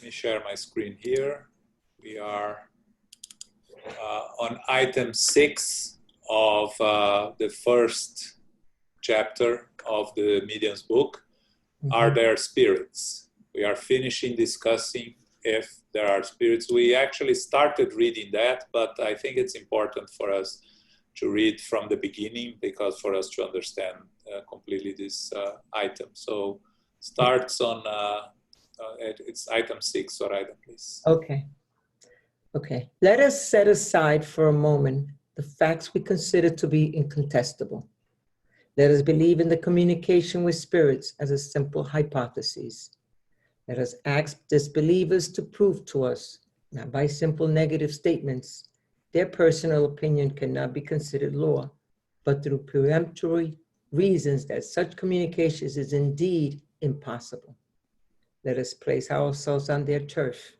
me share my screen here. We are on item 6 of the first chapter of the Medium's book. Are there spirits? We are finishing discussing if there are spirits. We actually started reading that, but I think it's important for us to read from the beginning because for us to understand completely this item. So starts on, it's item 6, Zoraida, please. Okay. Let us set aside for a moment the facts we consider to be incontestable. Let us believe in the communication with spirits as a simple hypothesis. Let us ask disbelievers to prove to us, not by simple negative statements, their personal opinion cannot be considered law, but through peremptory reasons that such communications is indeed impossible. Let us place ourselves on their turf.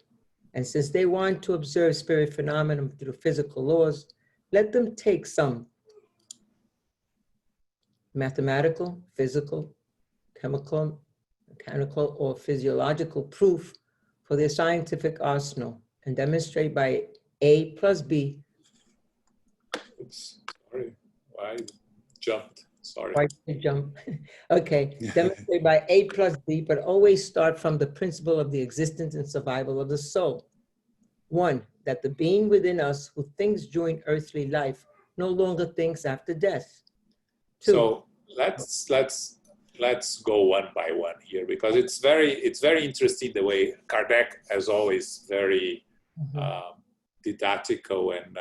And since they want to observe spirit phenomena through physical laws, let them take some mathematical, physical, chemical, mechanical, or physiological proof for their scientific arsenal and demonstrate by A plus B. Oops, sorry, I jumped, sorry. Why did you jump? Okay, demonstrate by A plus B, but always start from the principle of the existence and survival of the soul. 1, that the being within us who thinks during earthly life no longer thinks after death. 2. So let's go one by one here because it's very interesting the way Kardec, as always, very didactical and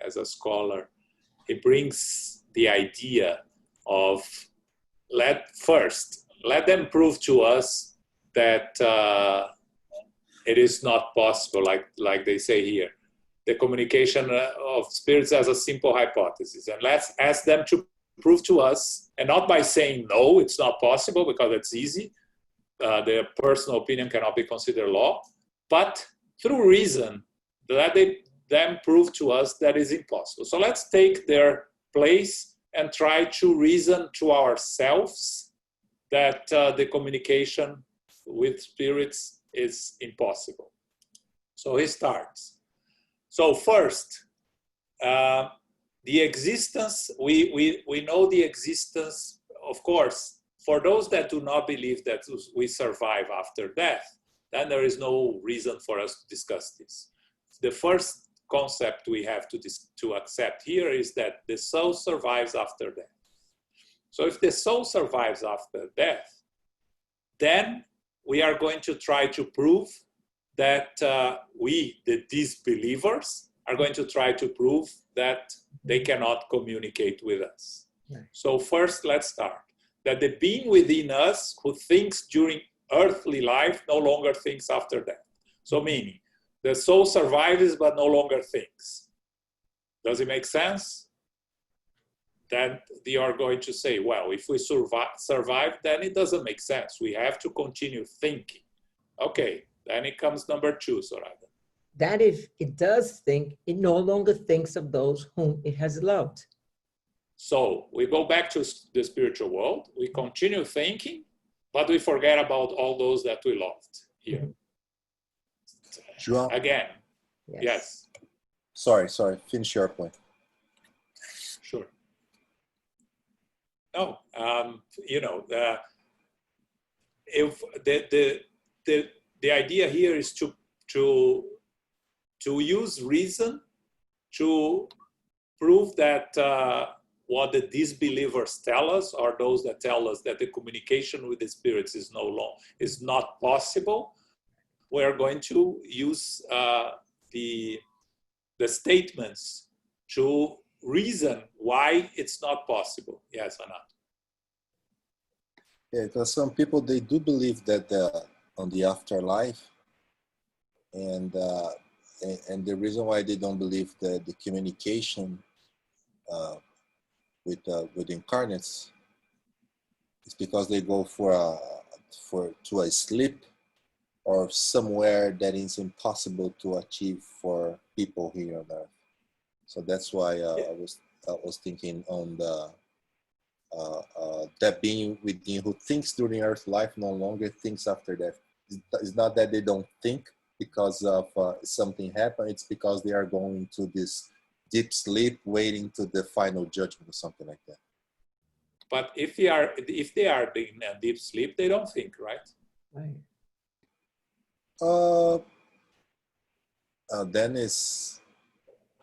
as a scholar, he brings the idea of let them prove to us that it is not possible, like they say here, the communication of spirits as a simple hypothesis, and let's ask them to prove to us, and not by saying no, it's not possible because it's easy. Their personal opinion cannot be considered law, but through reason, let them prove to us that is impossible. So let's take their place and try to reason to ourselves that the communication with spirits is impossible. So he starts. So first, the existence, we know the existence, of course, for those that do not believe that we survive after death, then there is no reason for us to discuss this. The first concept we have to accept here is that the soul survives after death. So if the soul survives after death, then we are going to try to prove that we, the disbelievers, are going to try to prove that they cannot communicate with us. Right. So first, let's start. That the being within us who thinks during earthly life no longer thinks after death. So meaning, the soul survives but no longer thinks. Does it make sense? Then you are going to say, well, if we survive, then it doesn't make sense. We have to continue thinking. Okay, then it comes number 2, Zoraida. That if it does think, it no longer thinks of those whom it has loved. So we go back to the spiritual world, we continue thinking, but we forget about all those that we loved here. João. Again, yes. Sorry, finish your point. Sure. No, if the idea here is to use reason to prove that what the disbelievers tell us, or those that tell us that the communication with the spirits is not possible, we are going to use the statements to reason why it's not possible. Yes, Anat. Yeah, because some people, they do believe that on the afterlife, and the reason why they don't believe that the communication with incarnates is because they go to a sleep or somewhere that is impossible to achieve for people here on Earth. So that's why I was thinking on the that being within who thinks during Earth life no longer thinks after death. It's not that they don't think because of something happened. It's because they are going to this deep sleep, waiting to the final judgment or something like that. But if they are in a deep sleep, they don't think, right? Right. Then it's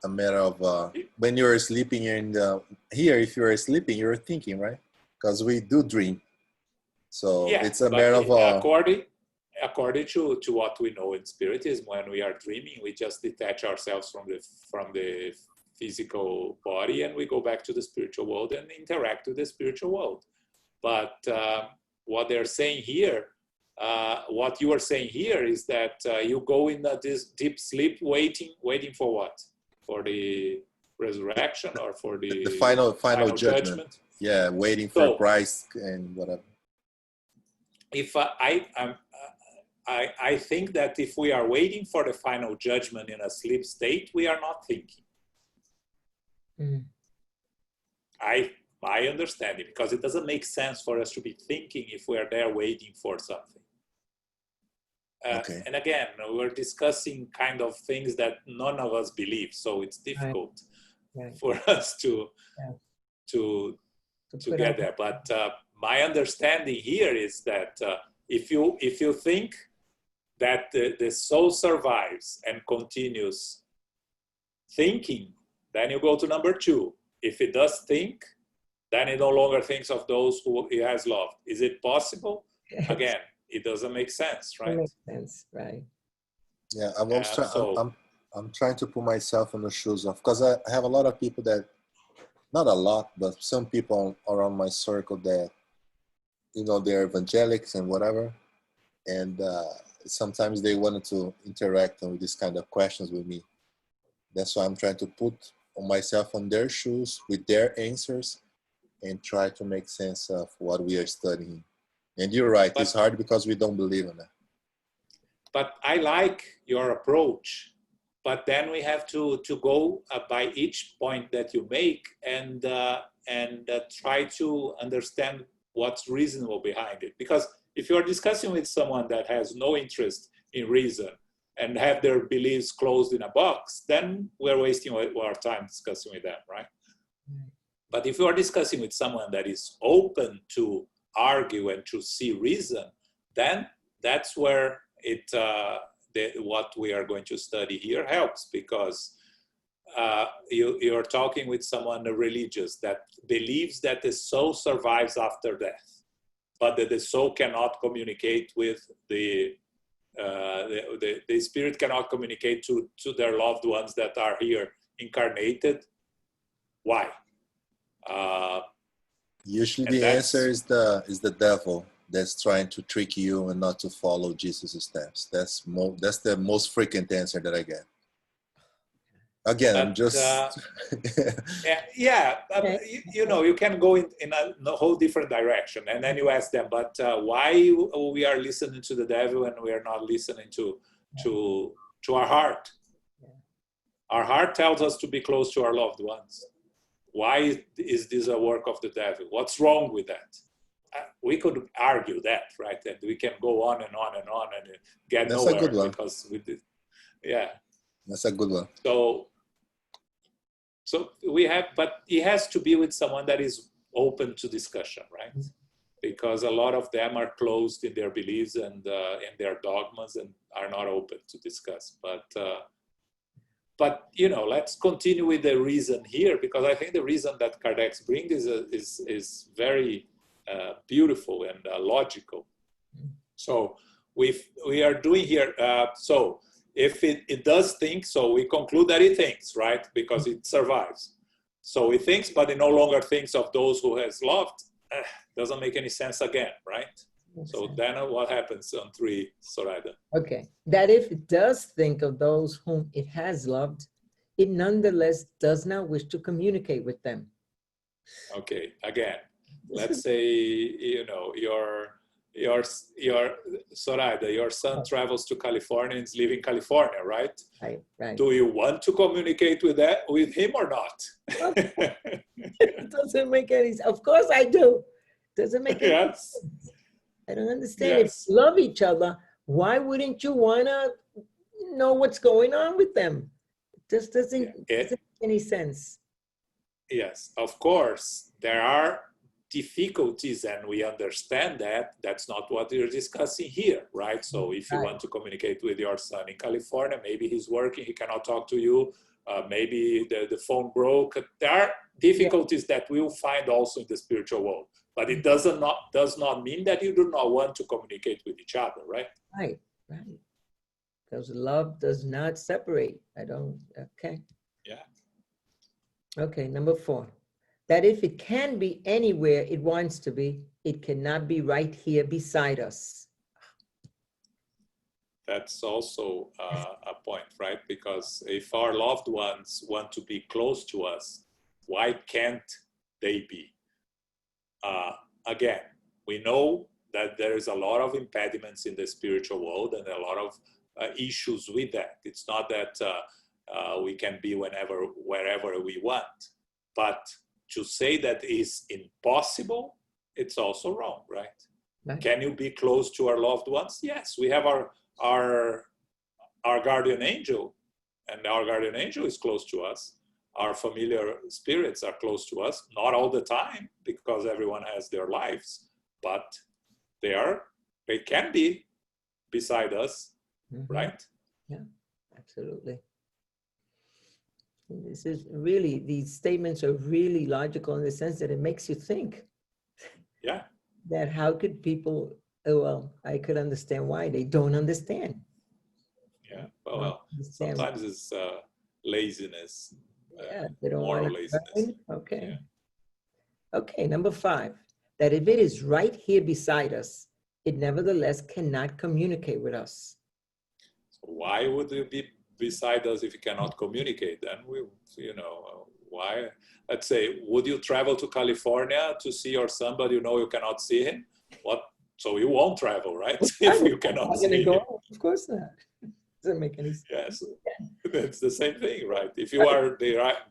a matter of when you're sleeping here, if you're sleeping, you're thinking, right? Because we do dream. So Yeah, it's a but matter of according to what we know in Spiritism, when we are dreaming, we just detach ourselves from the physical body and we go back to the spiritual world and interact with the spiritual world. But what they're saying here, what you are saying here is that you go in this deep sleep, waiting for what? For the resurrection or for the final judgment? Yeah, waiting for Christ and whatever. If I think that if we are waiting for the final judgment in a sleep state, we are not thinking. My understanding, because it doesn't make sense for us to be thinking if we are there waiting for something. Okay. And again, we're discussing kind of things that none of us believe, so it's difficult for us to get there. But my understanding here is that if you think that the soul survives and continues thinking, then you go to number 2. If it does think, then it no longer thinks of those who it has loved. Is it possible? Yes. Again, it doesn't make sense, right? It makes sense, right? Yeah, I'm trying to put myself in the shoes of, because I have a lot of people that, not a lot, but some people around my circle that, they're evangelics and whatever, and sometimes they wanted to interact with this kind of questions with me. That's why I'm trying to put myself on their shoes with their answers and try to make sense of what we are studying. And you're right, it's hard because we don't believe in it. But I like your approach, but then we have to go by each point that you make and try to understand what's reasonable behind it. Because if you're discussing with someone that has no interest in reason and have their beliefs closed in a box, then we're wasting our time discussing with them, right? But if you are discussing with someone that is open to argue and to see reason, then that's where what we are going to study here helps, because you're talking with someone religious that believes that the soul survives after death, but that the soul cannot communicate with the spirit cannot communicate to their loved ones that are here incarnated. Why? Usually the answer is the devil that's trying to trick you and not to follow Jesus' steps. That's the most frequent answer that I get. Again, I'm just you can go in a whole different direction, and then you ask them, but why we are listening to the devil and we are not listening to our heart? Our heart tells us to be close to our loved ones. Why is this a work of the devil? What's wrong with that? We could argue that, right? And we can go on and on and on and get That's nowhere. A good one. Because we did, yeah. That's a good one. So we have, but it has to be with someone that is open to discussion, right? Because a lot of them are closed in their beliefs and in their dogmas and are not open to discuss. But let's continue with the reason here, because I think the reason that Kardec brings is very beautiful and logical. So we are doing here. So if it does think, so we conclude that it thinks, right? Because it survives. So it thinks, but it no longer thinks of those who has loved. Doesn't make any sense again, right? So then what happens on 3, Zoraida? Okay, that if it does think of those whom it has loved, it nonetheless does not wish to communicate with them. Okay, again, let's say, your Zoraida, your son travels to California and is living in California, right? Right. Do you want to communicate with him or not? It doesn't make any sense. Of course I do. Doesn't make any sense. I don't understand. Yes. If you love each other, why wouldn't you want to know what's going on with them? It just doesn't make any sense. Yes, of course, there are difficulties, and we understand that. That's not what we're discussing here, right? So if you want to communicate with your son in California, maybe he's working, he cannot talk to you, maybe the phone broke. There are difficulties that we'll find also in the spiritual world, but it does not mean that you do not want to communicate with each other, right? Right. Because love does not separate. Okay. Yeah. Okay, number 4. That if it can be anywhere it wants to be, it cannot be right here beside us. That's also a point, right? Because if our loved ones want to be close to us, why can't they be? Again, we know that there is a lot of impediments in the spiritual world and a lot of issues with that. It's not that we can be wherever we want, but to say that is impossible, it's also wrong, right? Can you be close to our loved ones? Yes, we have our guardian angel, and our guardian angel is close to us. Our familiar spirits are close to us, not all the time, because everyone has their lives, but they can be beside us, right? Yeah, absolutely. This is really, these statements are really logical in the sense that it makes you think. Yeah. That how could people, well, I could understand why they don't understand. Yeah, well, sometimes it's laziness. Yeah, they don't moral want laziness. Learn. Okay. Yeah. Okay, number 5, that if it is right here beside us, it nevertheless cannot communicate with us. So why would it be beside us if you cannot communicate? Then why? Let's say, would you travel to California to see your son, but you know you cannot see him? What? So you won't travel, right? If you cannot see him. Of course not. Doesn't make any sense. Yes, it's the same thing, right? If you are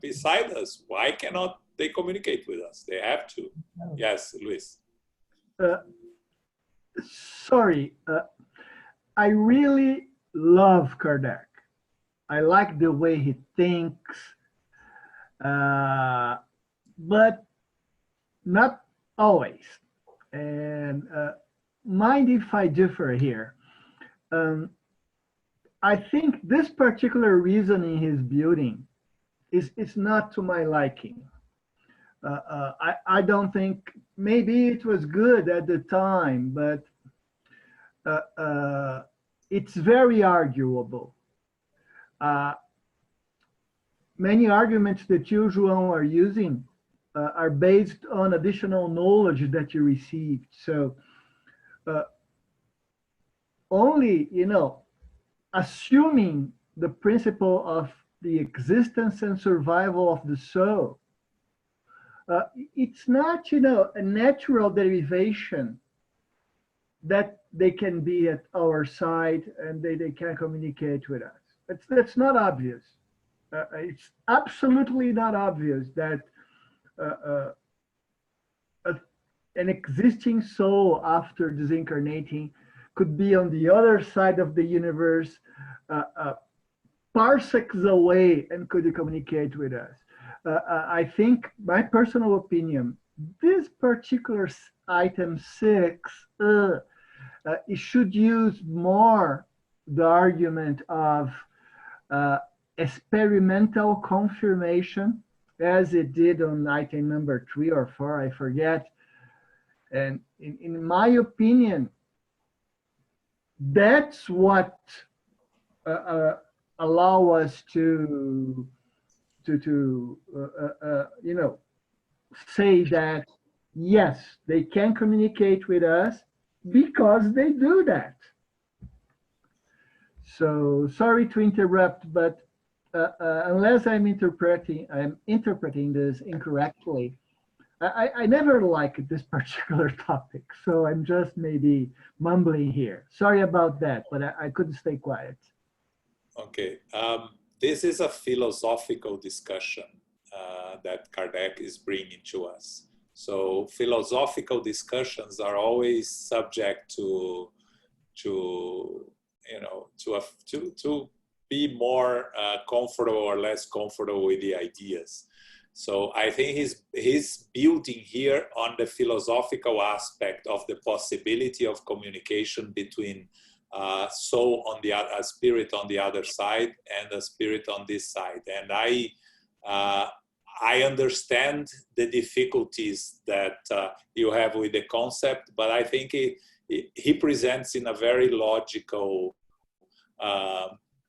beside us, why cannot they communicate with us? They have to. No. Yes, Luis. Sorry, I really love Kardec. I like the way he thinks, but not always. And mind if I differ here? I think this particular reasoning he's building is not to my liking. I don't think, maybe it was good at the time, but it's very arguable. Many arguments that you, João, are using are based on additional knowledge that you received. So only, assuming the principle of the existence and survival of the soul, it's not, a natural derivation that they can be at our side and they can communicate with us. That's not obvious. It's absolutely not obvious that an existing soul after disincarnating could be on the other side of the universe, parsecs away, and could communicate with us. I think, my personal opinion, this particular item 6, it should use more the argument of experimental confirmation, as it did on item number 3 or 4, I forget. And in my opinion, that's what allow us to say that yes, they can communicate with us because they do that. So sorry to interrupt, but unless I'm interpreting this incorrectly, I never liked this particular topic, so I'm just maybe mumbling here. Sorry about that, but I couldn't stay quiet. Okay, this is a philosophical discussion that Kardec is bringing to us. So philosophical discussions are always subject to to be more comfortable or less comfortable with the ideas. So I think he's building here on the philosophical aspect of the possibility of communication between soul on the other, spirit on the other side, and a spirit on this side. And I understand the difficulties that you have with the concept, but I think he presents in a very logical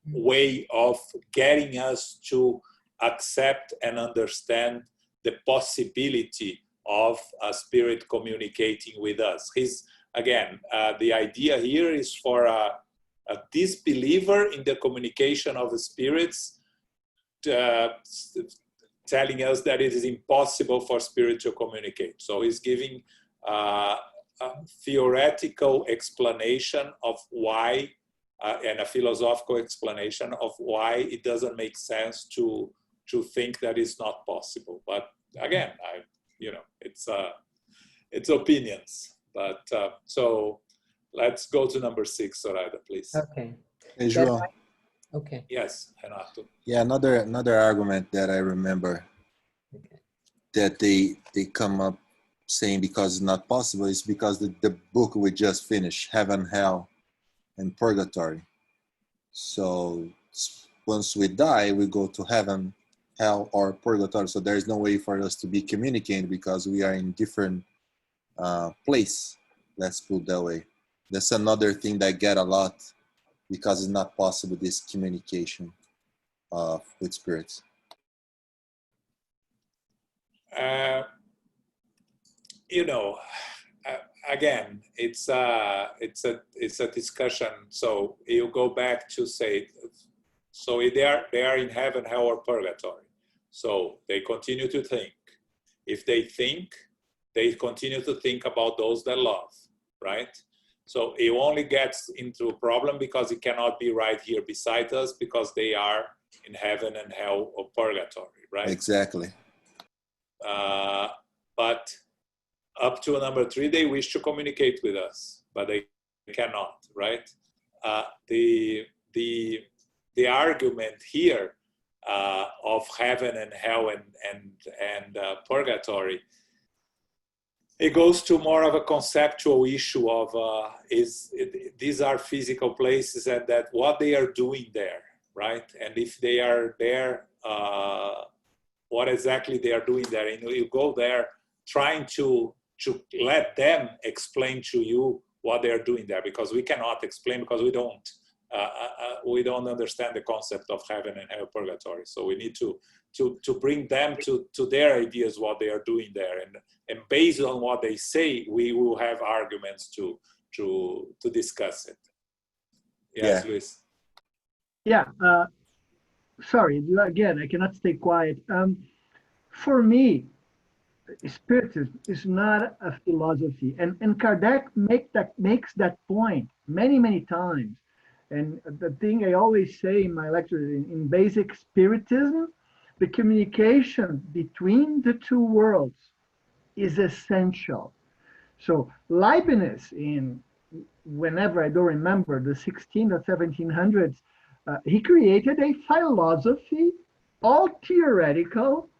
way of getting us to accept and understand the possibility of a spirit communicating with us. Again, the idea here is for a disbeliever in the communication of the spirits, telling us that it is impossible for spirit to communicate. So he's giving a theoretical explanation of why, and a philosophical explanation of why it doesn't make sense to think that it's not possible. But again, it's opinions. But so let's go to number 6, Zoraida, please. Okay. Hey, João. Okay. Yes, Renato. Yeah, another argument that I remember that they come up saying because it's not possible is because the book we just finished, Heaven, Hell, and Purgatory. So once we die, we go to heaven, hell, or purgatory. So there's no way for us to be communicating because we are in different place. Let's put it that way. That's another thing that I get a lot because it's not possible, this communication with spirits. Again, it's a discussion. So you go back to say, so they are in heaven, hell, or purgatory. So they continue to think. If they think, they continue to think about those they love, right? So it only gets into a problem because it cannot be right here beside us because they are in heaven and hell or purgatory, right? Exactly. But up to number 3, they wish to communicate with us, but they cannot, right? The argument here of heaven and hell and purgatory, it goes to more of a conceptual issue of these are physical places and that what they are doing there, right? And if they are there, what exactly they are doing there. And you go there trying to let them explain to you what they are doing there, because we cannot explain because we don't understand the concept of heaven and hell, purgatory. So we need to bring them to their ideas what they are doing there, and based on what they say, we will have arguments to discuss it. Yes, Yeah. Luis. Yeah. Sorry, again, I cannot stay quiet. For me, Spiritism is not a philosophy, and Kardec makes that point many times. And the thing I always say in my lectures, in basic Spiritism, the communication between the two worlds is essential. So Leibniz, whenever I don't remember, the 16th or 1700s, he created a philosophy, all theoretical,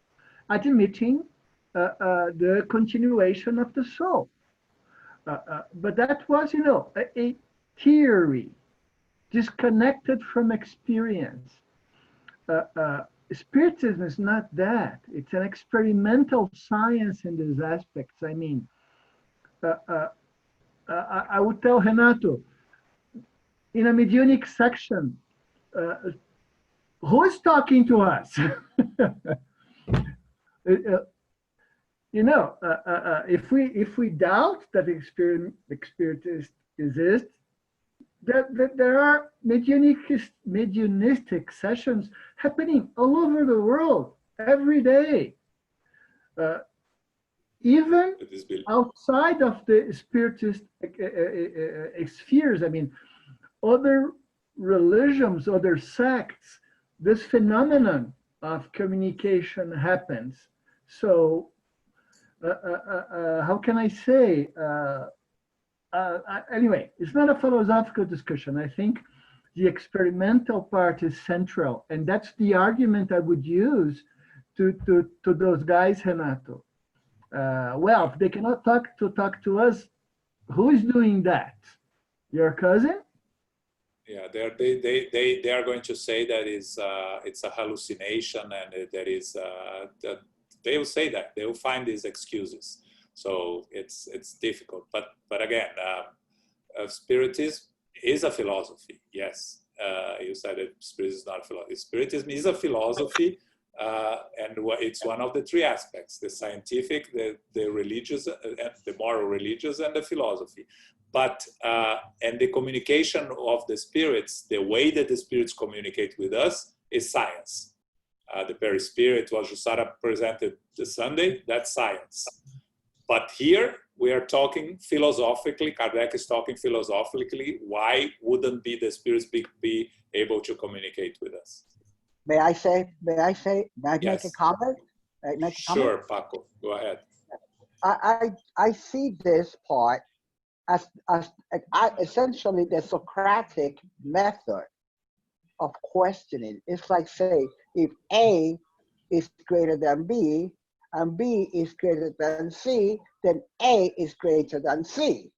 admitting the continuation of the soul. But that was, a theory, disconnected from experience. Spiritism is not that. It's an experimental science in these aspects. I mean, I would tell Renato, in a mediunic section, who is talking to us? If we doubt that the spirit exists, that there are mediunistic sessions happening all over the world every day, even outside of the spiritist spheres. I mean, other religions, other sects, this phenomenon of communication happens. So how can I say? anyway, it's not a philosophical discussion. I think the experimental part is central, and that's the argument I would use to those guys, Renato. Well, if they cannot talk to us, who is doing that? Your cousin? Yeah, they are going to say that it's a hallucination, and that is that they will say that they will find these excuses. So it's difficult. But again, spiritism is a philosophy. Yes, you said that spiritism is not a philosophy. Spiritism is a philosophy, and it's one of the three aspects: the scientific, the religious, the moral religious, and the philosophy. But and the communication of the spirits, the way that the spirits communicate with us is science. The very spirit, what Jussara presented this Sunday, that's science. But here we are talking philosophically. Kardec is talking philosophically. Why wouldn't the spirits be able to communicate with us? May I Yes. make a comment? Sure, Paco, go ahead. I see this part as essentially the Socratic method of questioning. It's like, say, if A is greater than B and B is greater than C, then A is greater than C.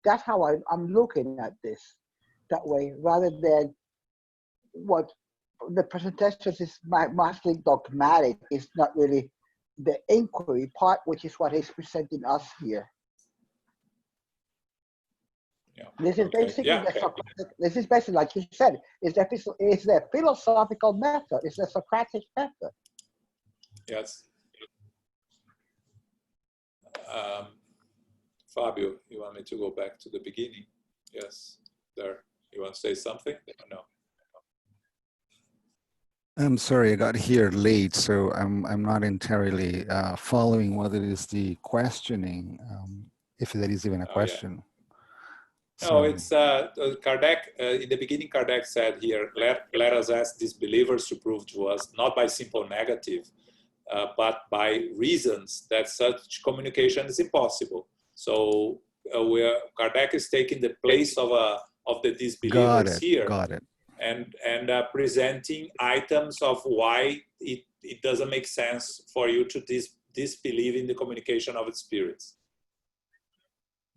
That's how I'm looking at this that way, rather than what the presentation is mostly dogmatic. It's not really the inquiry part, which is what he's presenting us here. Yeah. This is basically okay. this is basically, like you said, it's the philosophical method. It's the Socratic method. Yes. Fabio, you want me to go back to the beginning? Yes. There. You want to say something? Or no? I'm sorry, I got here late, so I'm not entirely following what it is the questioning, if there is even a question. Yeah. No, it's Kardec. In the beginning, Kardec said here, let us ask these to prove to us, not by simple negative, but by reasons that such communication is impossible. So Kardec is taking the place of the disbelievers here. Got it. And presenting items of why it doesn't make sense for you to disbelieve in the communication of its spirits.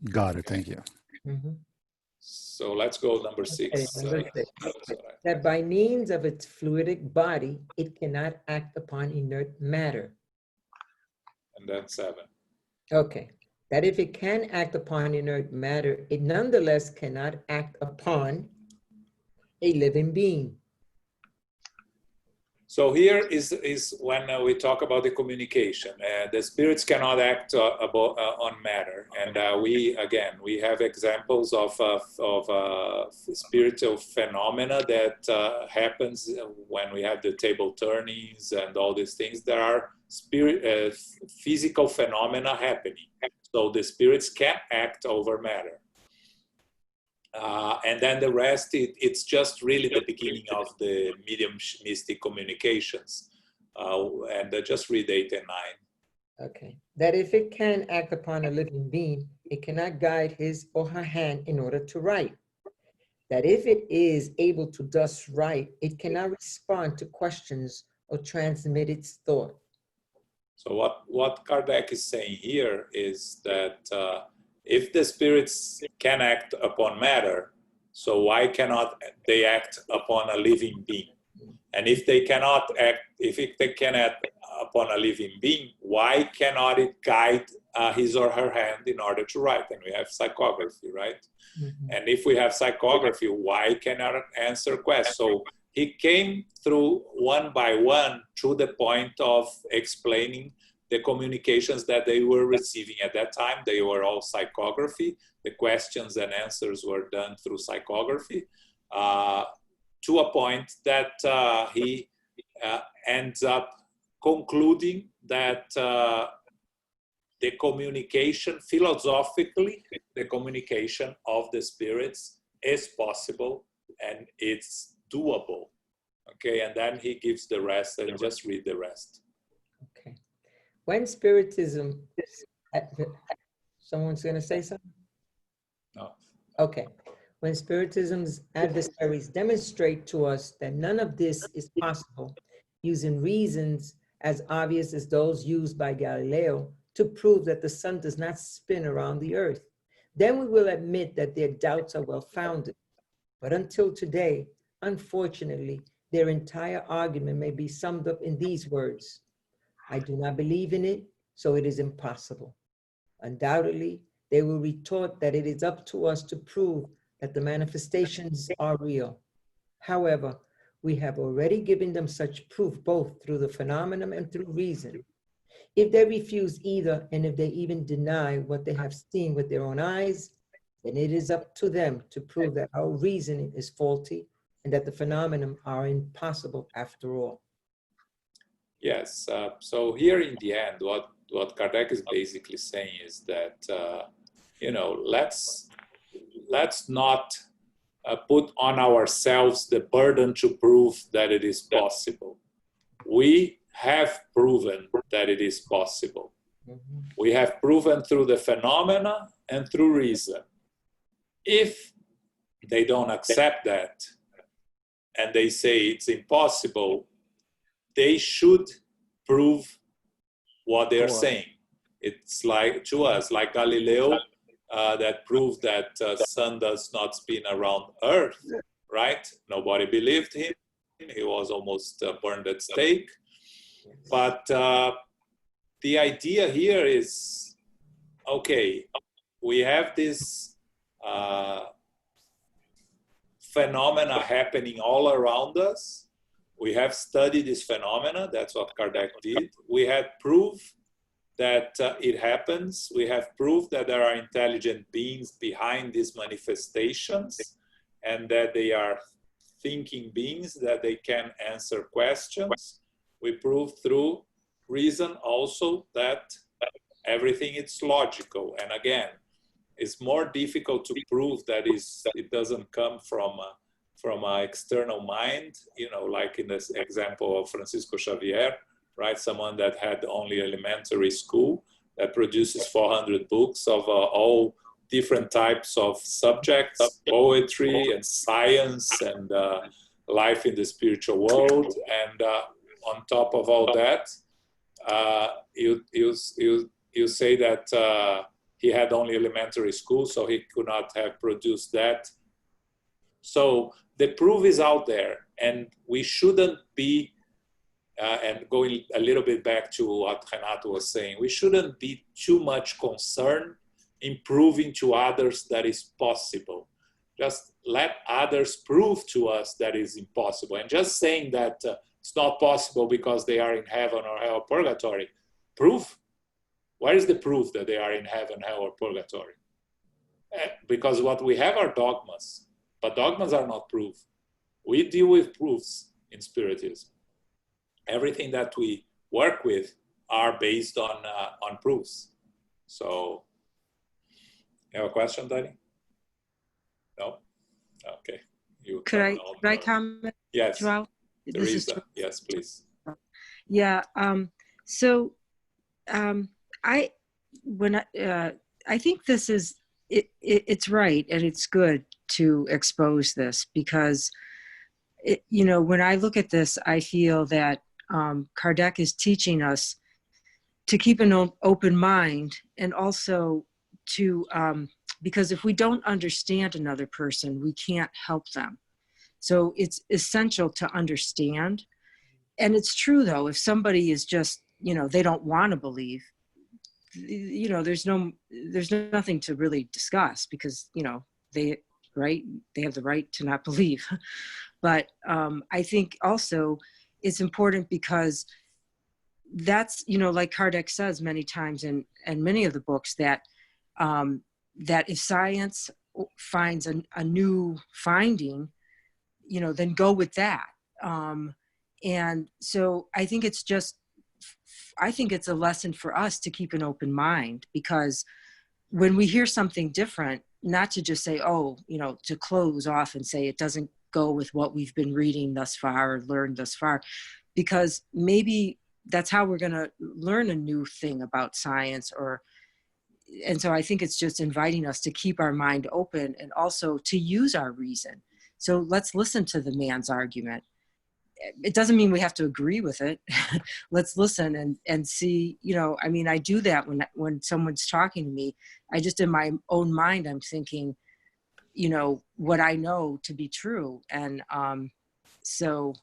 Got it. Thank you. Mm-hmm. So let's go number 6. Okay, number 6. That by means of its fluidic body, it cannot act upon inert matter. And then 7. Okay. That if it can act upon inert matter, it nonetheless cannot act upon a living being. So here is when we talk about the communication. The spirits cannot act on matter, and we have examples of spiritual phenomena that happens when we have the table turnings and all these things. There are physical phenomena happening, so the spirits can act over matter. And then the rest, it's just really the beginning of the mediumistic communications. And just read 8 and 9. Okay. That if it can act upon a living being, it cannot guide his or her hand in order to write. That if it is able to thus write, it cannot respond to questions or transmit its thought. So what Kardec is saying here is that if the spirits can act upon matter, so why cannot they act upon a living being? And if they cannot act, they can act upon a living being, why cannot it guide his or her hand in order to write? And we have psychography, right? Mm-hmm. And if we have psychography, why cannot answer questions? So he came through one by one to the point of explaining the communications that they were receiving at that time. They were all psychography. The questions and answers were done through psychography, to a point that he ends up concluding that the communication, philosophically, the communication of the spirits is possible and it's doable. Okay, and then he gives the rest, and just read the rest. Okay. When Spiritism, someone's going to say something? Okay. When Spiritism's adversaries demonstrate to us that none of this is possible, using reasons as obvious as those used by Galileo to prove that the sun does not spin around the earth, then we will admit that their doubts are well-founded. But until today, unfortunately, their entire argument may be summed up in these words: I do not believe in it, so it is impossible. Undoubtedly, they will retort that it is up to us to prove that the manifestations are real. However, we have already given them such proof both through the phenomenon and through reason. If they refuse either, and if they even deny what they have seen with their own eyes, then it is up to them to prove that our reasoning is faulty and that the phenomena are impossible after all. Yes. So here in the end, what Kardec is basically saying is that, let's not put on ourselves the burden to prove that it is possible. We have proven that it is possible. We have proven through the phenomena and through reason. If they don't accept that and they say it's impossible, they should prove what they're saying. It's like to us, like Galileo, that proved that sun does not spin around Earth, right? Nobody believed him. He was almost burned at stake. But the idea here is, okay, we have this phenomena happening all around us. We have studied this phenomena. That's what Kardec did. We had proof that it happens. We have proof that there are intelligent beings behind these manifestations and that they are thinking beings, that they can answer questions. We prove through reason also that everything is logical. And again, it's more difficult to prove that it doesn't come from an external mind, like in this example of Francisco Xavier, right? Someone that had only elementary school that produces 400 books of all different types of subjects, poetry and science and life in the spiritual world. And on top of all that, you say that he had only elementary school, so he could not have produced that. So the proof is out there, and we shouldn't be, and going a little bit back to what Renato was saying, we shouldn't be too much concerned in proving to others that is possible. Just let others prove to us that is impossible. And just saying that it's not possible because they are in heaven or hell or purgatory, proof? Where is the proof that they are in heaven, hell, or purgatory? Because what we have are dogmas, but dogmas are not proof. We deal with proofs in Spiritism. Everything that we work with are based on proofs. So, you have a question, Danny? No? Okay. Could I comment? Yes. Joel? Teresa, yes, please. Yeah. I think this is it's right, and it's good to expose this, because when I look at this, I feel that Kardec is teaching us to keep an open mind, and also to because if we don't understand another person, we can't help them. So it's essential to understand. And it's true, though, if somebody is just, they don't want to believe, there's nothing to really discuss, because, they have the right to not believe. But I think also it's important because that's, like Kardec says many times in many of the books, that that if science finds a new finding, then go with that. And so I think it's a lesson for us to keep an open mind, because when we hear something different, not to just say, to close off and say it doesn't go with what we've been reading thus far or learned thus far, because maybe that's how we're going to learn a new thing about science, or, and so I think it's just inviting us to keep our mind open and also to use our reason. So let's listen to the man's argument. It doesn't mean we have to agree with it. Let's listen and see, you know, I mean, I do that when someone's talking to me. I just, in my own mind, I'm thinking, you know, what I know to be true. And so,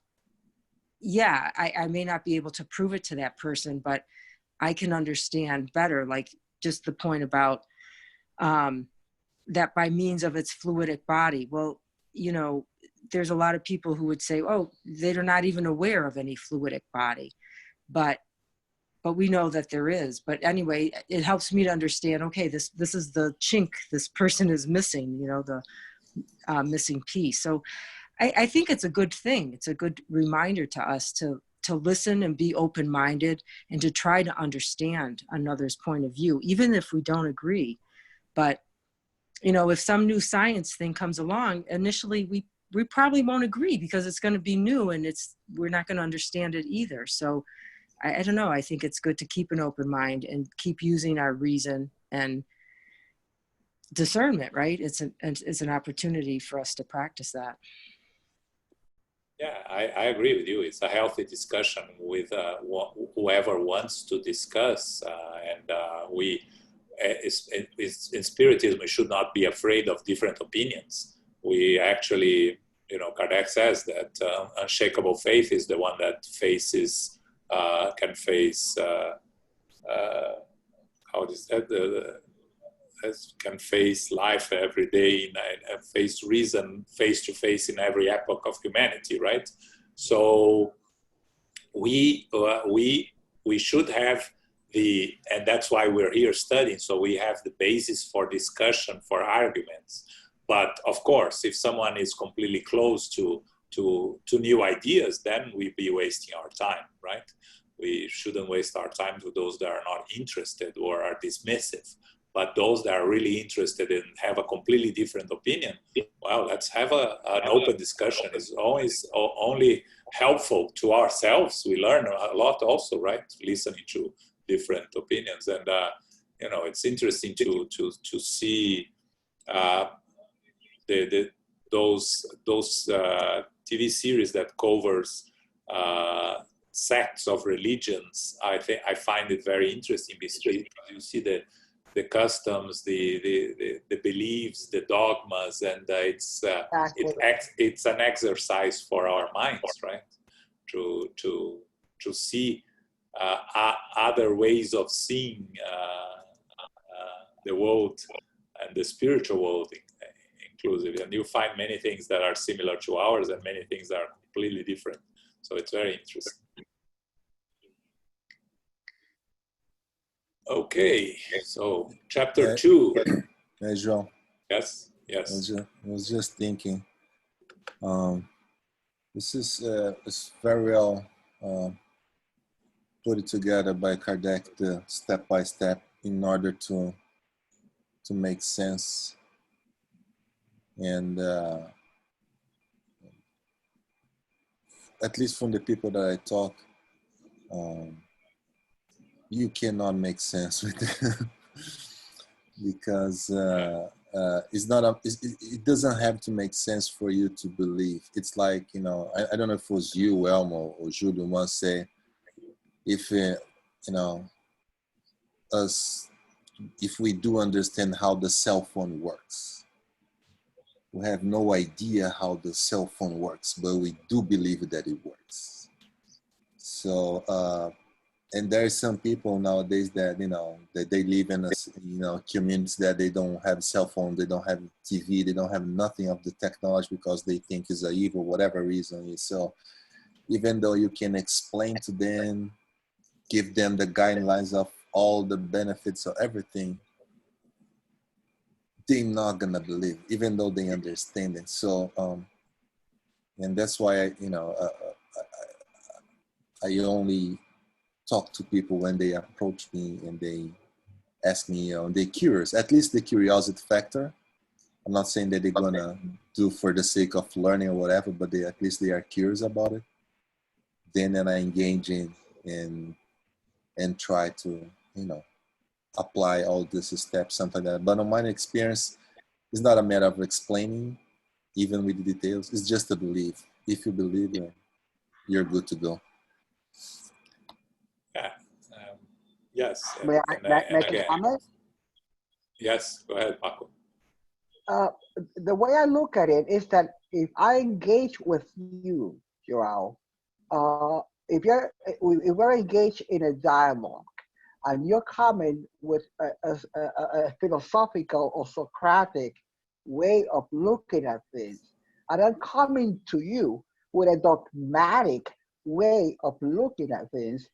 yeah, I may not be able to prove it to that person, but I can understand better, like just the point about that by means of its fluidic body. Well, you know, there's a lot of people who would say, oh, they're not even aware of any fluidic body, but we know that there is. But anyway, it helps me to understand, okay, this is the chink this person is missing, you know, the missing piece. So I think it's a good thing. It's a good reminder to us to listen and be open-minded and to try to understand another's point of view, even if we don't agree. But, you know, if some new science thing comes along, initially we probably won't agree because it's going to be new and we're not going to understand it either. So I don't know. I think it's good to keep an open mind and keep using our reason and discernment, right? It's an opportunity for us to practice that. Yeah, I agree with you. It's a healthy discussion with whoever wants to discuss. In Spiritism, we should not be afraid of different opinions. We actually, you know, Kardec says that unshakable faith is the one that can face, can face life every day and face reason face to face in every epoch of humanity, right? So we should have and that's why we're here studying. So we have the basis for discussion, for arguments. But of course, if someone is completely closed to new ideas, then we'd be wasting our time, right? We shouldn't waste our time with those that are not interested or are dismissive. But those that are really interested and have a completely different opinion, well, let's have an open discussion. It's always only helpful to ourselves. We learn a lot also, right? Listening to different opinions. And, you know, it's interesting to see those TV series that covers sects of religions. I find it very interesting because you see the customs, the beliefs, the dogmas, and it's an exercise for our minds, right? To see other ways of seeing the world and the spiritual world inclusive, and you find many things that are similar to ours and many things that are completely different. So it's very interesting. Okay, so chapter 2. Hey, João. Yes. I was just thinking, this is it's very well put it together by Kardec, the step by step, in order to make sense. And at least from the people that I talk, you cannot make sense with it because it's not it doesn't have to make sense for you to believe. It's like, you know, I don't know if it was you, Elmo, or Julio once say, if you know, if we do understand how the cell phone works, we have no idea how the cell phone works, but we do believe that it works. So and there are some people nowadays that, you know, that they live in a, you know, communities that they don't have cell phone, they don't have TV, they don't have nothing of the technology because they think it's a evil, whatever reason is. So even though you can explain to them, give them the guidelines of all the benefits of everything, they're not gonna believe, even though they understand it. So, and that's why I only talk to people when they approach me and they ask me, you know, they're curious, at least the curiosity factor. I'm not saying that they're gonna do for the sake of learning or whatever, but at least they are curious about it. Then I engage in and try to, you know, apply all these steps, something like that. But in my experience, it's not a matter of explaining, even with the details. It's just a belief. If you believe, you're good to go. Yeah. Yes. May I make a comment? Yes, go ahead, Paco. The way I look at it is that if I engage with you, Joao, if we're engaged in a dialogue and you're coming with a philosophical or Socratic way of looking at things, and I'm coming to you with a dogmatic way of looking at things,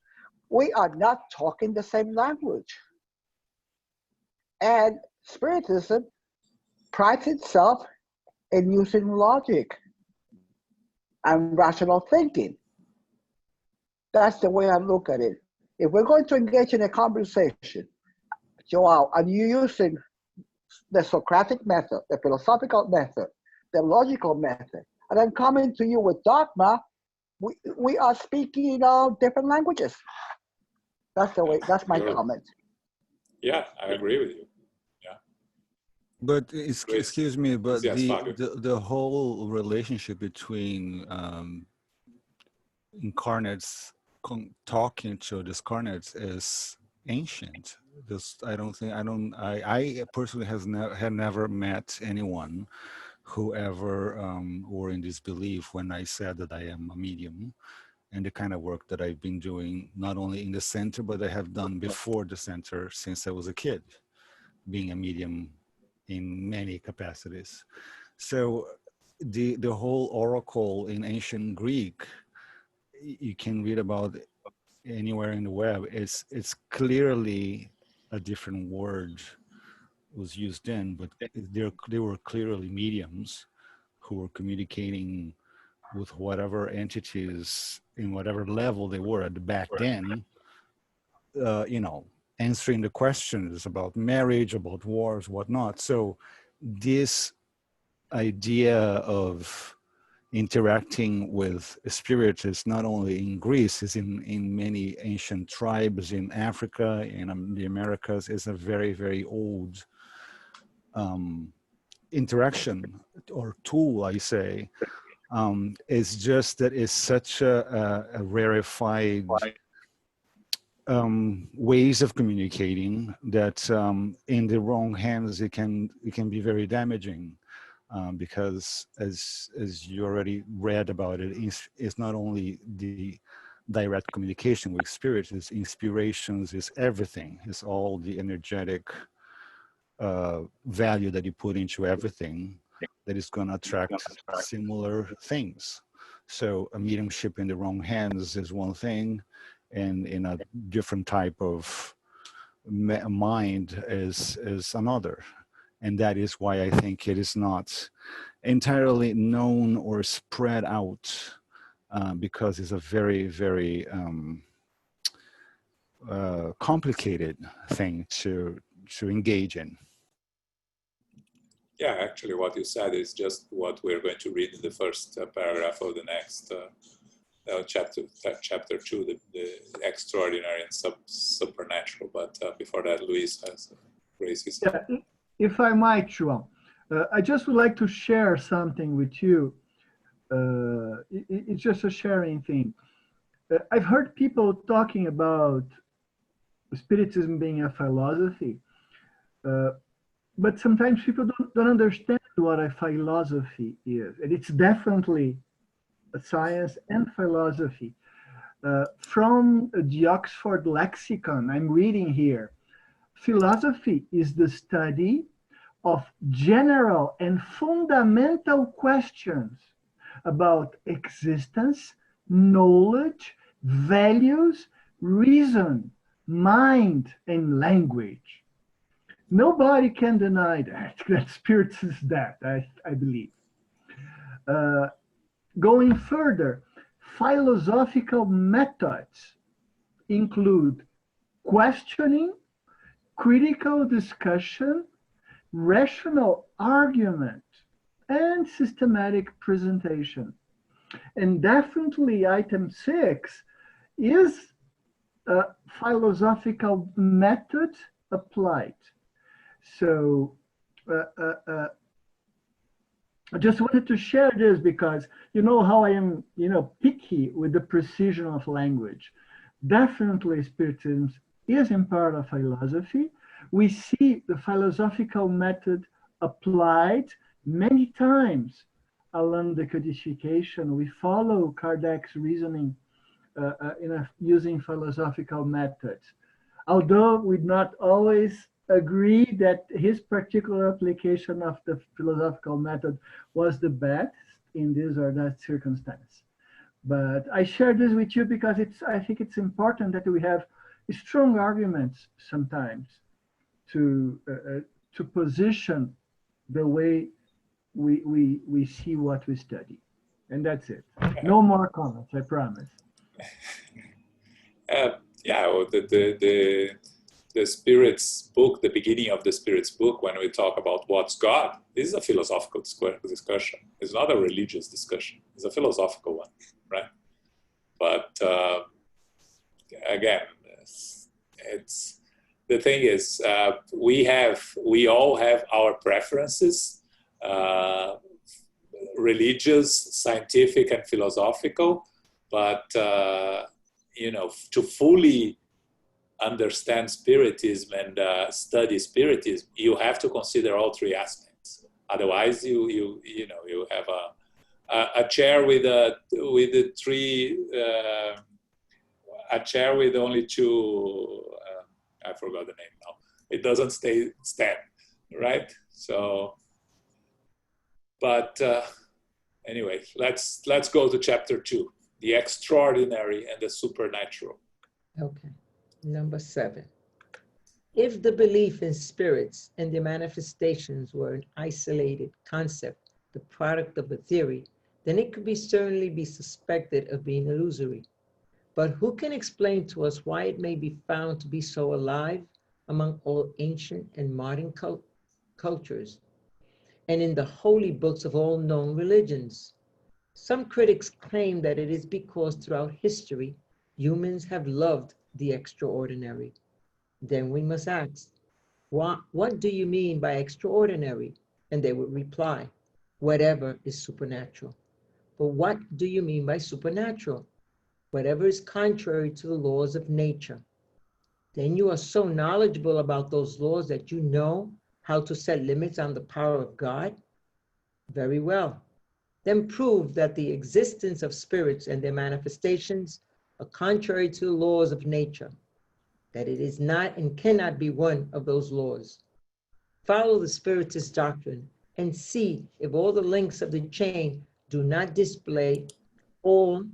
we are not talking the same language. And Spiritism prides itself in using logic and rational thinking. That's the way I look at it. If we're going to engage in a conversation, Joao, and you're using the Socratic method, the philosophical method, the logical method, and I'm coming to you with dogma, we are speaking different languages. That's the way. That's my comment. Yeah, I agree with you. Yeah. But excuse me, but yes, the whole relationship between incarnates talking to discarnates is ancient. I personally had never met anyone who ever were in this belief when I said that I am a medium, and the kind of work that I've been doing, not only in the center, but I have done before the center since I was a kid, being a medium in many capacities. So the whole oracle in ancient Greek, you can read about anywhere in the web. It's clearly a different word was used then, but they were clearly mediums who were communicating with whatever entities in whatever level they were at back then, answering the questions about marriage, about wars, whatnot. So this idea of interacting with spirits is not only in Greece, it's in many ancient tribes in Africa, in the Americas. Is a very, very old interaction or tool, I say. It's just that it's such a rarefied ways of communicating that in the wrong hands it can be very damaging, because as you already read about it, it's not only the direct communication with spirits, it's inspirations, it's everything, it's all the energetic value that you put into everything that is going to attract similar things. So a mediumship in the wrong hands is one thing, and in a different type of mind is another. And that is why I think it is not entirely known or spread out, because it's a very, very complicated thing to engage in. Yeah, actually what you said is just what we're going to read in the first paragraph of the next chapter 2, the extraordinary and supernatural. But before that, Luis has raised his hand. Yeah, if I might, João, I just would like to share something with you. It's just a sharing thing. I've heard people talking about Spiritism being a philosophy, but sometimes people don't understand what a philosophy is. And it's definitely a science and philosophy. From the Oxford Lexicon, I'm reading here, philosophy is the study of general and fundamental questions about existence, knowledge, values, reason, mind, and language. Nobody can deny that spirits is that, I believe. Going further, philosophical methods include questioning, critical discussion, rational argument, and systematic presentation. And definitely item 6 is a philosophical method applied. So I just wanted to share this because you know how I am, picky with the precision of language. Definitely Spiritism is in part of philosophy. We see the philosophical method applied many times along the codification. We follow Kardec's reasoning using philosophical methods. Although we not always agree that his particular application of the philosophical method was the best in this or that circumstance. But I share this with you because I think it's important that we have strong arguments sometimes to position the way we see what we study. And that's it. No more comments, I promise. Well, the Spirit's book, the beginning of the Spirit's book, when we talk about what's God, this is a philosophical discussion. It's not a religious discussion. It's a philosophical one, right? But again, it's the thing is we all have our preferences, religious, scientific, and philosophical. But to fully understand Spiritism and study Spiritism, you have to consider all three aspects. Otherwise, you have a chair with the three, a chair with only two. I forgot the name now. It doesn't stand, right? So, but anyway, let's go to chapter 2, the extraordinary and the supernatural. Okay. Number 7. If the belief in spirits and their manifestations were an isolated concept, the product of a theory, then it could certainly be suspected of being illusory. But who can explain to us why it may be found to be so alive among all ancient and modern cultures, and in the holy books of all known religions? Some critics claim that it is because throughout history, humans have loved the extraordinary. Then we must ask, what do you mean by extraordinary? And they would reply, whatever is supernatural. But what do you mean by supernatural? Whatever is contrary to the laws of nature. Then you are so knowledgeable about those laws that you know how to set limits on the power of God? Very well. Then prove that the existence of spirits and their manifestations are contrary to the laws of nature, that it is not and cannot be one of those laws. Follow the Spiritist doctrine and see if all the links of the chain do not display all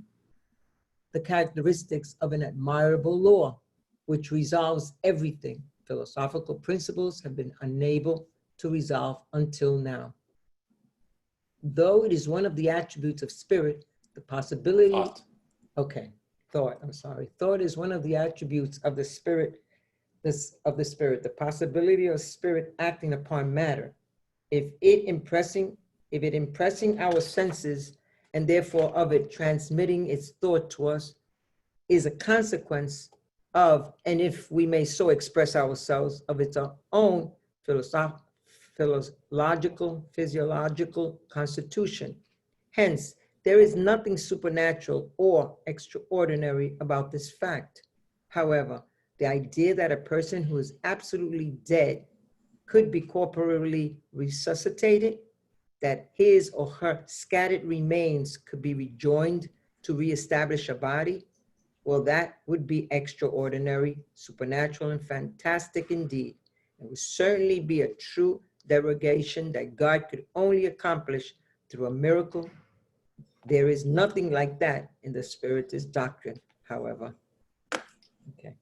the characteristics of an admirable law, which resolves everything philosophical principles have been unable to resolve until now. Though it is one of the attributes of spirit, the possibility... Thought. Okay, thought, I'm sorry. Thought is one of the attributes of the spirit, the possibility of spirit acting upon matter. If it impressing our senses and therefore of it transmitting its thought to us is a consequence of, and if we may so express ourselves, of its own physiological constitution. Hence, there is nothing supernatural or extraordinary about this fact. However, the idea that a person who is absolutely dead could be corporally resuscitated, that his or her scattered remains could be rejoined to reestablish a body, well, that would be extraordinary, supernatural, and fantastic indeed. It would certainly be a true derogation that God could only accomplish through a miracle. There is nothing like that in the Spiritist doctrine, however.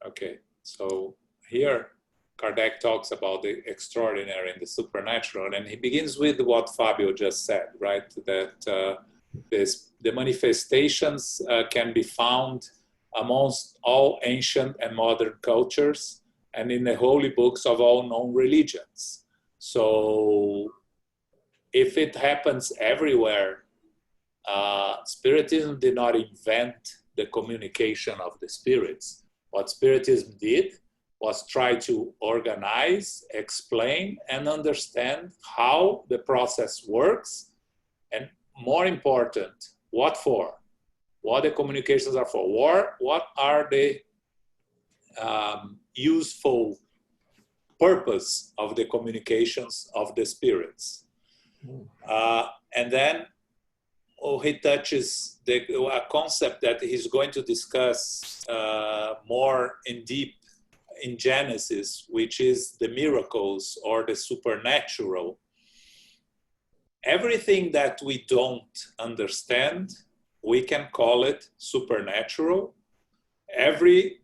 Okay, so here Kardec talks about the extraordinary and the supernatural, and he begins with what Fabio just said, right? That the manifestations can be found amongst all ancient and modern cultures and in the holy books of all known religions. So if it happens everywhere, Spiritism did not invent the communication of the spirits. What Spiritism did was try to organize, explain, and understand how the process works, and more important, what for, what the communications are for, what are the useful purpose of the communications of the spirits. And then he touches a concept that he's going to discuss more in deep in Genesis, which is the miracles or the supernatural. Everything that we don't understand, we can call it supernatural. Every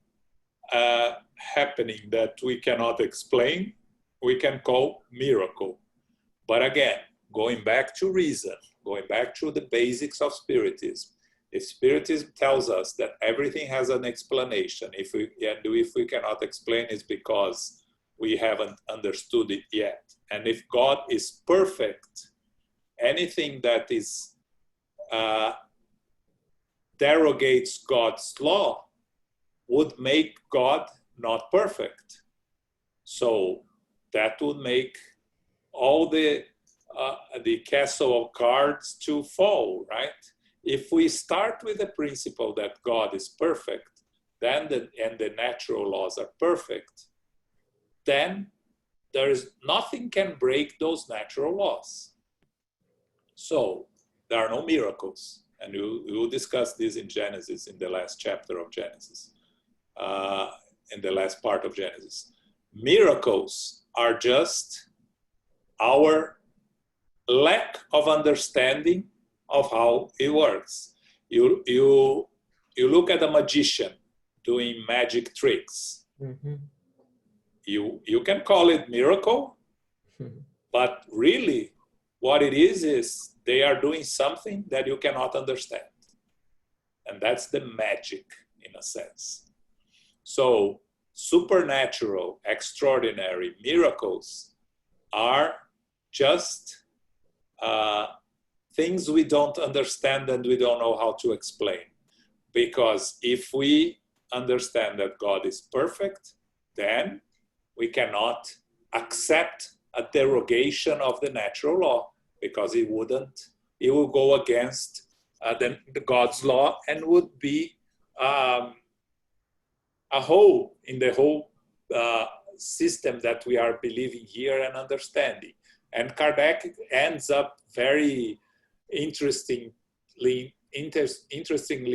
happening that we cannot explain, we can call miracle. But again, going back to reason, going back to the basics of Spiritism, if Spiritism tells us that everything has an explanation, if we cannot explain, it's because we haven't understood it yet. And if God is perfect, anything that is derogates God's law would make God not perfect. So that would make all the castle of cards to fall, right? If we start with the principle that God is perfect, then and the natural laws are perfect, then there is nothing can break those natural laws. So there are no miracles. And we will discuss this in Genesis, in the last chapter of Genesis, in the last part of Genesis. Miracles are just our lack of understanding of how it works. You look at a magician doing magic tricks. Mm-hmm. You can call it miracle, but really what it is they are doing something that you cannot understand. And that's the magic, in a sense. So supernatural, extraordinary miracles are just things we don't understand and we don't know how to explain. Because if we understand that God is perfect, then we cannot accept a derogation of the natural law, because it will go against the God's law and would be a hole in the whole system that we are believing here and understanding. And Kardec ends up very interestingly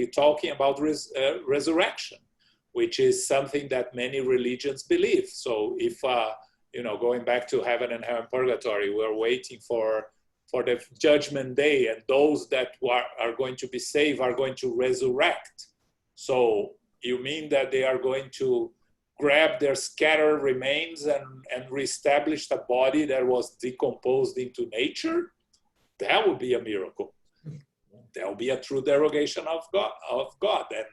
talking about resurrection, which is something that many religions believe. So if, going back to heaven and hell and purgatory, we're waiting for the judgment day, and those that are going to be saved are going to resurrect. So you mean that they are going to grab their scattered remains and reestablish a body that was decomposed into nature? That would be a miracle. That will be a true derogation of God, and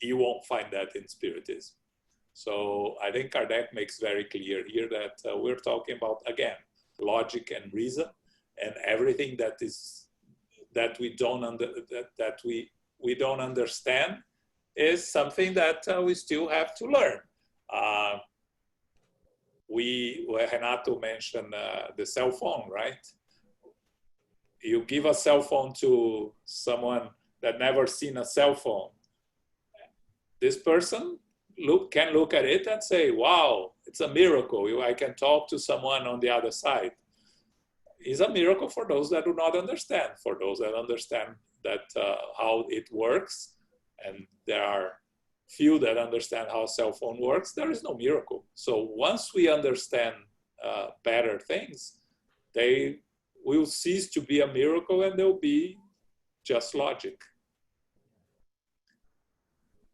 you won't find that in Spiritism. So I think Kardec makes very clear here that we're talking about, again, logic and reason, and everything that we don't understand is something that we still have to learn. Renato mentioned the cell phone, right? You give a cell phone to someone that never seen a cell phone. This person can look at it and say, wow, it's a miracle. I can talk to someone on the other side. It's a miracle for those that do not understand. For those that understand that how it works, and there are few that understand how a cell phone works, there is no miracle. So once we understand better things, they will cease to be a miracle and they'll be just logic.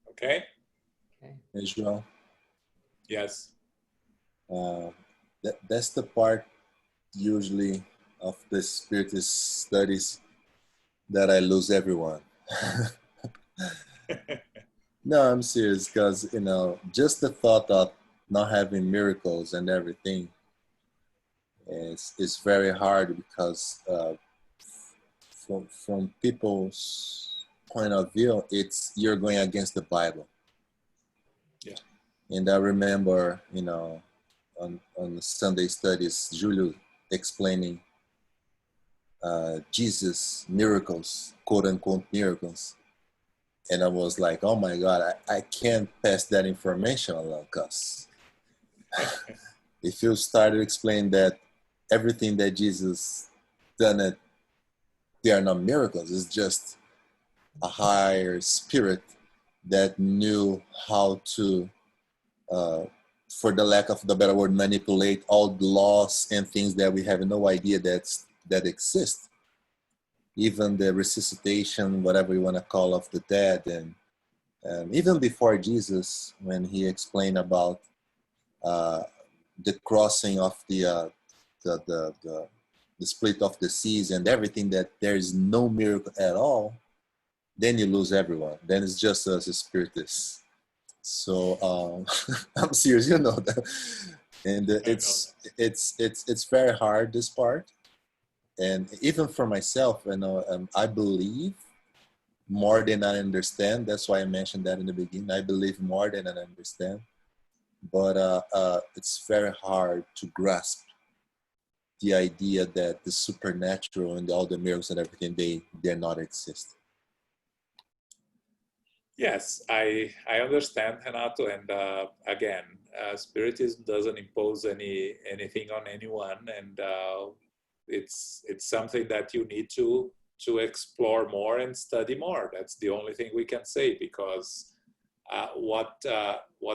Okay? Hey, João. Yes. That's the part usually of the Spiritist studies that I lose everyone. No, I'm serious, because, just the thought of not having miracles and everything is very hard, because from people's point of view, you're going against the Bible. Yeah. And I remember, on Sunday studies, Julio explaining Jesus' miracles, quote unquote miracles. And I was like, oh my God, I can't pass that information along, because if you started explaining that everything that Jesus done, they are not miracles, it's just a higher spirit that knew how to, for the lack of the better word, manipulate all the laws and things that we have no idea that exist. Even the resuscitation, whatever you want to call, of the dead. And even before Jesus, when he explained about the crossing of the split of the seas and everything, that there is no miracle at all, then you lose everyone. Then it's just us as spiritists. So I'm serious, that. And it's very hard, this part. And even for myself, I believe more than I understand. That's why I mentioned that in the beginning. I believe more than I understand. But it's very hard to grasp the idea that the supernatural and all the miracles and everything, they're not exist. Yes, I understand, Renato. And again, Spiritism doesn't impose anything on anyone, and it's something that you need to explore more and study more. That's the only thing we can say, because what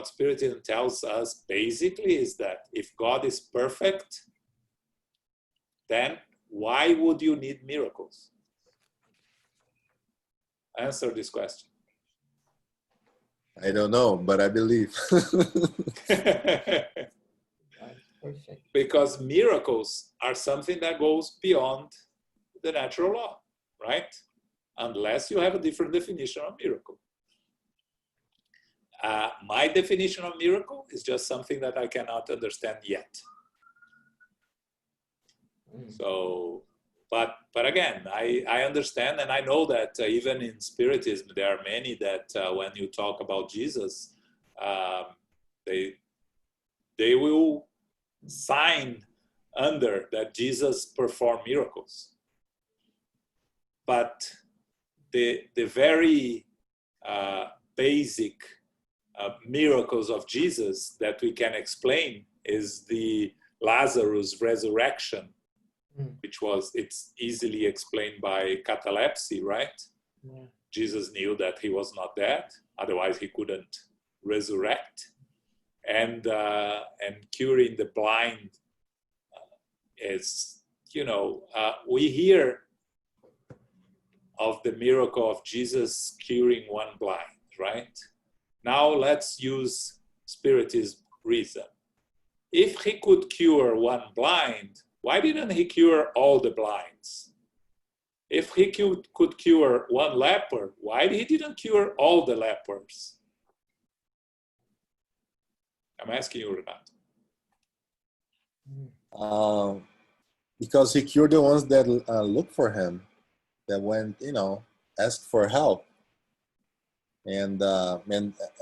Spiritism tells us basically is that if God is perfect, then why would you need miracles? Answer this question. I don't know, but I believe. Perfect. Because miracles are something that goes beyond the natural law, right? Unless you have a different definition of miracle. My definition of miracle is just something that I cannot understand yet. So, but again, I understand, and I know that even in Spiritism, there are many that when you talk about Jesus, they will sign under that Jesus performed miracles. But the very basic miracles of Jesus that we can explain is the Lazarus resurrection, which it's easily explained by catalepsy, right? Yeah. Jesus knew that he was not dead, otherwise he couldn't resurrect. And curing the blind is, we hear of the miracle of Jesus curing one blind, right? Now let's use Spiritism reason. If he could cure one blind, why didn't he cure all the blinds? If he could cure one leper, why he didn't cure all the lepers? I'm asking you, Renato. Because he cured the ones that looked for him, that went, asked for help. And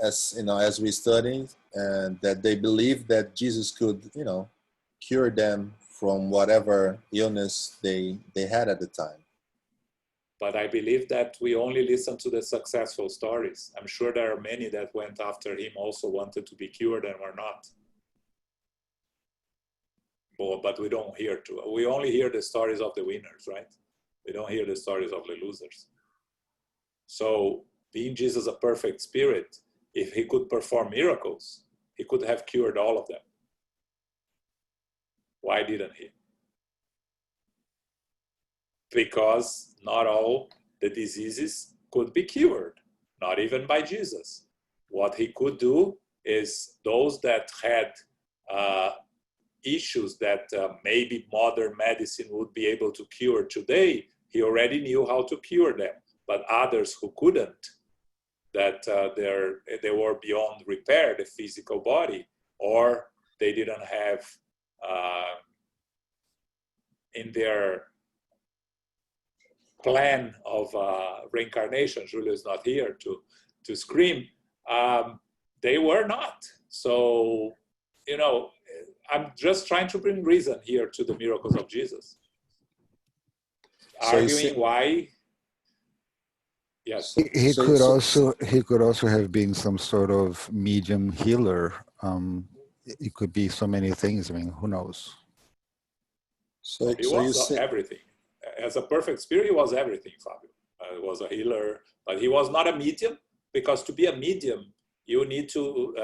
as we study, and that they believed that Jesus could, cure them from whatever illness they had at the time. But I believe that we only listen to the successful stories. I'm sure there are many that went after him also wanted to be cured and were not. But we don't hear we only hear the stories of the winners, right? We don't hear the stories of the losers. So being Jesus a perfect spirit, if he could perform miracles, he could have cured all of them. Why didn't he? Because not all the diseases could be cured, not even by Jesus. What he could do is those that had issues that maybe modern medicine would be able to cure today, he already knew how to cure them. But others who couldn't, that they were beyond repair, the physical body, or they didn't have in their plan of reincarnation, Julio is not here to scream, they were not. So, you know, I'm just trying to bring reason here to the miracles of Jesus. So you Arguing see- why. Yes. He So- could so- also have been some sort of medium healer. It could be so many things. I mean, who knows? So, He so you was say, everything. As a perfect spirit, he was everything, Fabio. He was a healer, but he was not a medium, because to be a medium, you need to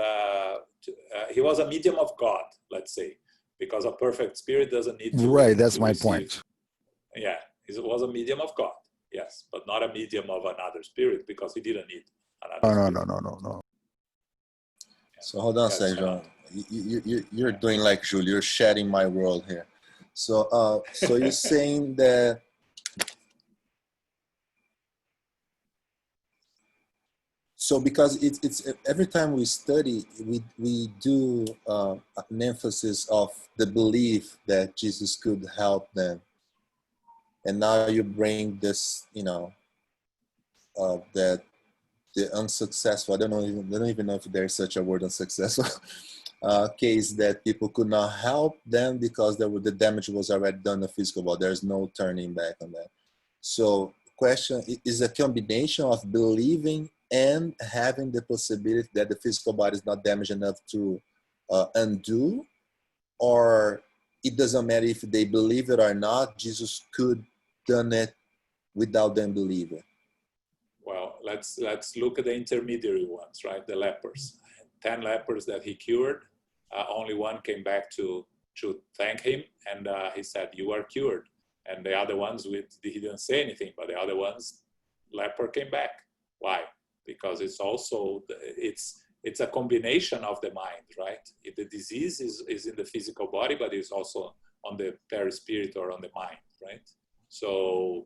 he was a medium of God, let's say, because a perfect spirit doesn't need to. Right, that's to my receive. point. Yeah, he was a medium of God, yes, but not a medium of another spirit, because he didn't need another spirit. No. so hold on, That's Sérgio. You're doing like Julie. You're sharing my world here. So, so you're saying that. So because it's every time we study, we do an emphasis of the belief that Jesus could help them, and now you bring this, you know, that the unsuccessful. I don't even know if there's such a word, unsuccessful, case that people could not help them because the damage was already done in the physical body. There's no turning back on that. So, question is a combination of believing and having the possibility that the physical body is not damaged enough to undo, or it doesn't matter if they believe it or not. Jesus could done it without them believing. Well, let's look at the intermediary ones, right? The lepers. 10 lepers that he cured, only one came back to thank him, and he said, "You are cured." And the other ones, he didn't say anything, but the other ones, leper came back. Why? Because it's also it's a combination of the mind, right? The disease is in the physical body, but it's also on the perispirit or on the mind, right? So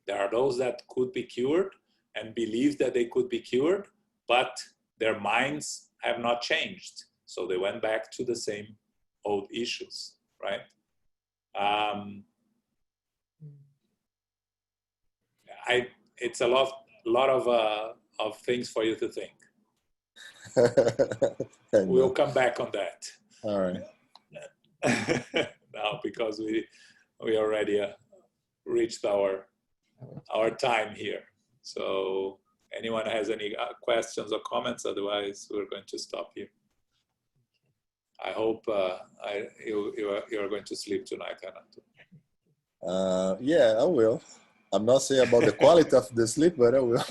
there are those that could be cured and believe that they could be cured, but their minds have not changed. So they went back to the same old issues, right? It's a lot of things for you to think. We'll come back on that. All right. Now, because we already reached our time here. So anyone has any questions or comments? Otherwise, we're going to stop here. I hope you are going to sleep tonight, Renato. Yeah, I will. I'm not saying about the quality of the sleep, but I will.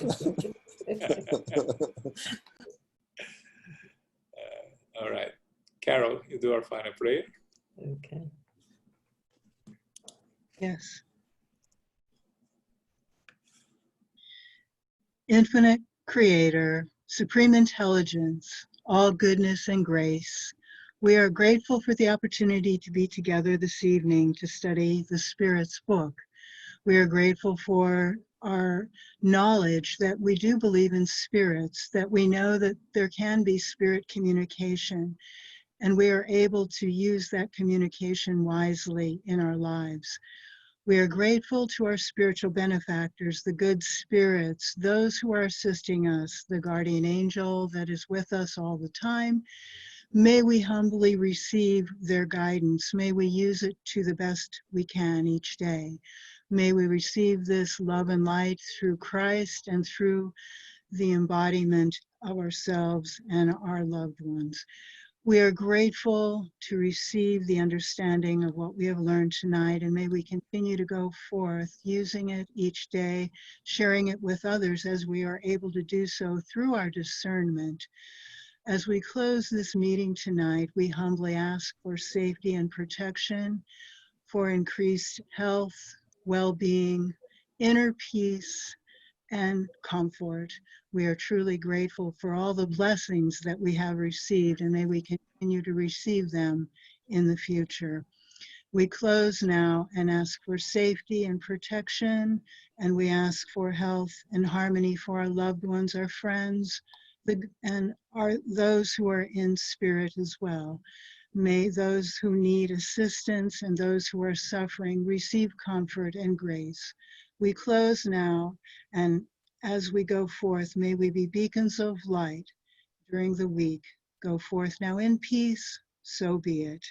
All right. Carol, you do our final prayer. Okay. Yes. Infinite Creator, Supreme Intelligence, all goodness and grace, we are grateful for the opportunity to be together this evening to study the Spirit's book. We are grateful for our knowledge that we do believe in spirits, that we know that there can be spirit communication, and we are able to use that communication wisely in our lives. We are grateful to our spiritual benefactors, the good spirits, those who are assisting us, the guardian angel that is with us all the time. May we humbly receive their guidance. May we use it to the best we can each day. May we receive this love and light through Christ and through the embodiment of ourselves and our loved ones. We are grateful to receive the understanding of what we have learned tonight, and may we continue to go forth using it each day, sharing it with others as we are able to do so through our discernment. As we close this meeting tonight, we humbly ask for safety and protection, for increased health, well-being, inner peace, and comfort. We are truly grateful for all the blessings that we have received, and may we continue to receive them in the future. We close now and ask for safety and protection, and we ask for health and harmony for our loved ones, our friends, and those who are in spirit as well. May those who need assistance and those who are suffering receive comfort and grace. We close now, and as we go forth, may we be beacons of light during the week. Go forth now in peace, so be it.